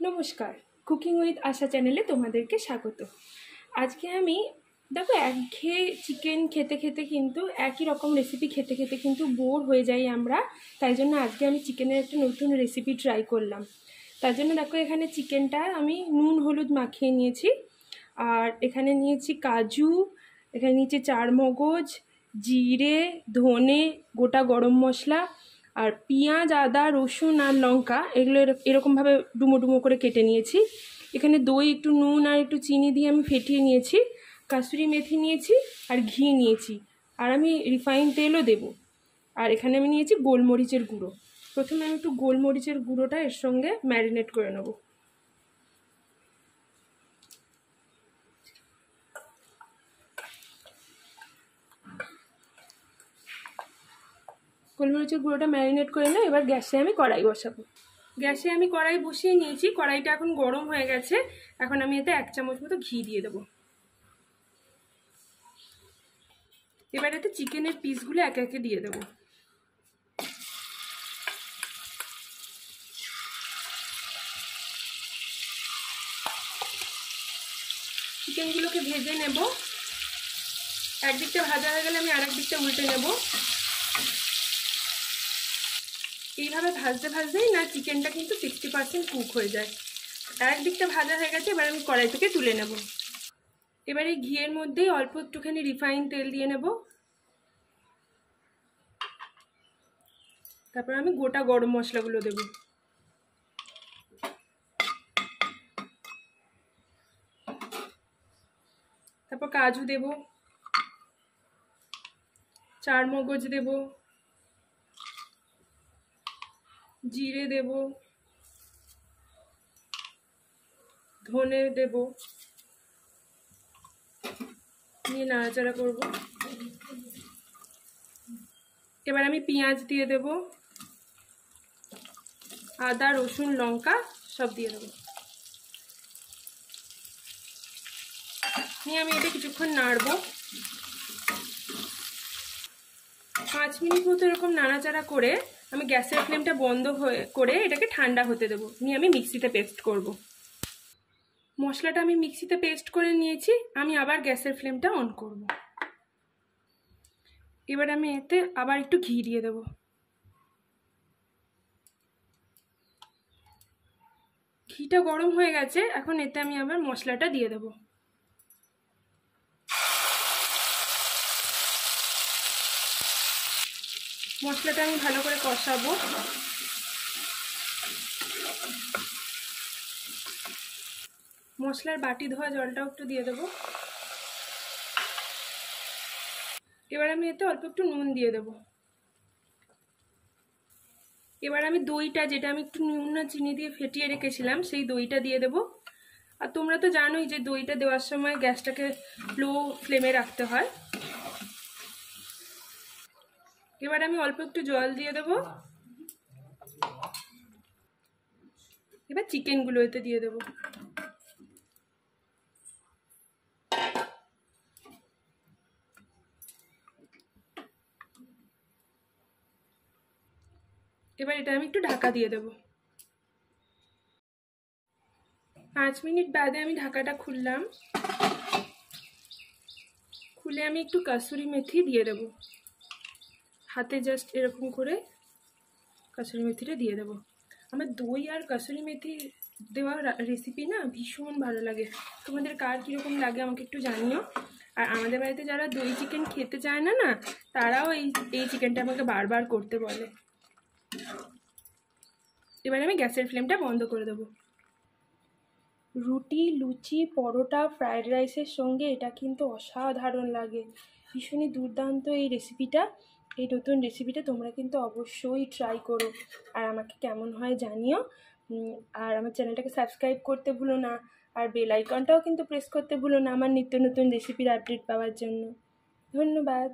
নমস্কার, cooking with আশা চ্যানেলে তোমাদেরকে স্বাগত। আজকে আমি দেখো একঘেয়ে চিকেন খেতে খেতে কিন্তু একই রকম রেসিপি খেতে খেতে কিন্তু বোর হয়ে যাই আমরা। তাই জন্য আজকে আমি চিকেনের একটা নতুন রেসিপি ট্রাই করলাম। তার জন্য দেখো এখানে চিকেনটা আমি নুন হলুদ মাখিয়ে নিয়েছি, আর এখানে নিয়েছি কাজু, এখানে নিয়েছি চারমগজ, জিরে, ধনে, গোটা গরম মশলা, আর পেঁয়াজ, আদা, রসুন আর লঙ্কা এগুলো এরকমভাবে ডুমো ডুমো করে কেটে নিয়েছি। এখানে দই, একটু নুন আর একটু চিনি দিয়ে আমি ফেটিয়ে নিয়েছি। কাসুরি মেথি নিয়েছি আর ঘি নিয়েছি, আর আমি রিফাইন তেলও দেব। আর এখানে আমি নিয়েছি গোলমরিচের গুঁড়ো। প্রথমে আমি একটু গোলমরিচের গুঁড়োটা এর সঙ্গে ম্যারিনেট করে নেব। গোলমরিচের গুঁড়োটা ম্যারিনেট করে নিয়ে এবার গ্যাসে আমি কড়াই বসাবো। গ্যাসে আমি কড়াই বসিয়ে নিয়েছি, কড়াইটা এখন গরম হয়ে গেছে। এখন আমি এতে 1 চামচ মতো ঘি দিয়ে দেবো। এবার এতে চিকেনের পিসগুলো একে একে দিয়ে দেবো। চিকেনগুলোকে ভেজে নেব। একদিকটা ভাজা হয়ে গেলে আমি আরেক দিকটা উল্টে নেব। এইভাবে ভাজতে ভাজতেই না চিকেনটা কিন্তু 60% কুক হয়ে যায়। একদিকটা ভাজা হয়ে গেছে, এবার আমি কড়াই থেকে তুলে নেব। এবার এই ঘিয়ের মধ্যেই অল্প একটুখানি রিফাইন তেল দিয়ে নেব। তারপর আমি গোটা গরম মশলাগুলো দেব। তারপর কাজু দেব, চারমগজ দেব, জিরে দেব, ধনে দেব, নিয়ে নাড়াচাড়া করব। এবার আমি পেঁয়াজ দিয়ে দেব, আদা, রসুন, লঙ্কা সব দিয়ে দেবো। নিয়ে আমি এটা কিছুক্ষণ নাড়বো। 5 মিনিট মতো এরকম নাড়াচাড়া করে আমি গ্যাসের ফ্লেমটা বন্ধ করে এটাকে ঠান্ডা হতে দেবো। নিয়ে আমি মিক্সিতে পেস্ট করব। মশলাটা আমি মিক্সিতে পেস্ট করে নিয়েছি। আমি আবার গ্যাসের ফ্লেমটা অন করব। এবার আমি এতে আবার একটু ঘি দিয়ে দেবো। ঘিটা গরম হয়ে গেছে, এখন এতে আমি আবার মশলাটা দিয়ে দেবো। মশলাটা আমি ভালো করে কষাবো। মশলার বাটি ধোয়া জলটাও একটু দিয়ে দেবো। এবার আমি এতে অল্প একটু নুন দিয়ে দেবো। এবার আমি দইটা, যেটা আমি একটু নুন আর চিনি দিয়ে ফেটিয়ে রেখেছিলাম, সেই দইটা দিয়ে দেবো। আর তোমরা তো জানোই যে দইটা দেওয়ার সময় গ্যাসটাকে লো ফ্লেমে রাখতে হয়। এবার আমি অল্প একটু জল দিয়ে দেবো। এবার চিকেনগুলো এতে দিয়ে দেবো। এবার এটা আমি একটু ঢাকা দিয়ে দেবো। 5 মিনিট বাদে আমি ঢাকাটা খুললাম। খুলে আমি একটু কাসুরি মেথি দিয়ে দেবো। হাতে জাস্ট এরকম করে কাসুরি মেথিটা দিয়ে দেবো। আমার দই আর কাসুরি মেথি দেওয়া রেসিপি না ভীষণ ভালো লাগে। তোমাদের কার কীরকম লাগে আমাকে একটু জানিও। আর আমাদের বাড়িতে যারা দই চিকেন খেতে চায় না না, তারাও এই চিকেনটা আমাকে বারবার করতে বলে। এবার আমি গ্যাসের ফ্লেমটা বন্ধ করে দেবো। রুটি, লুচি, পরোটা, ফ্রায়েড রাইসের সঙ্গে এটা কিন্তু অসাধারণ লাগে। ভীষণই দুর্দান্ত এই রেসিপিটা। এই নতুন রেসিপিটা তোমরা কিন্তু অবশ্যই ট্রাই করো, আর আমাকে কেমন হয় জানিও। আর আমার চ্যানেলটাকে সাবস্ক্রাইব করতে ভুলো না, আর বেল আইকনটাও কিন্তু প্রেস করতে ভুলো না আমার নিত্য নতুন রেসিপির আপডেট পাওয়ার জন্য। ধন্যবাদ।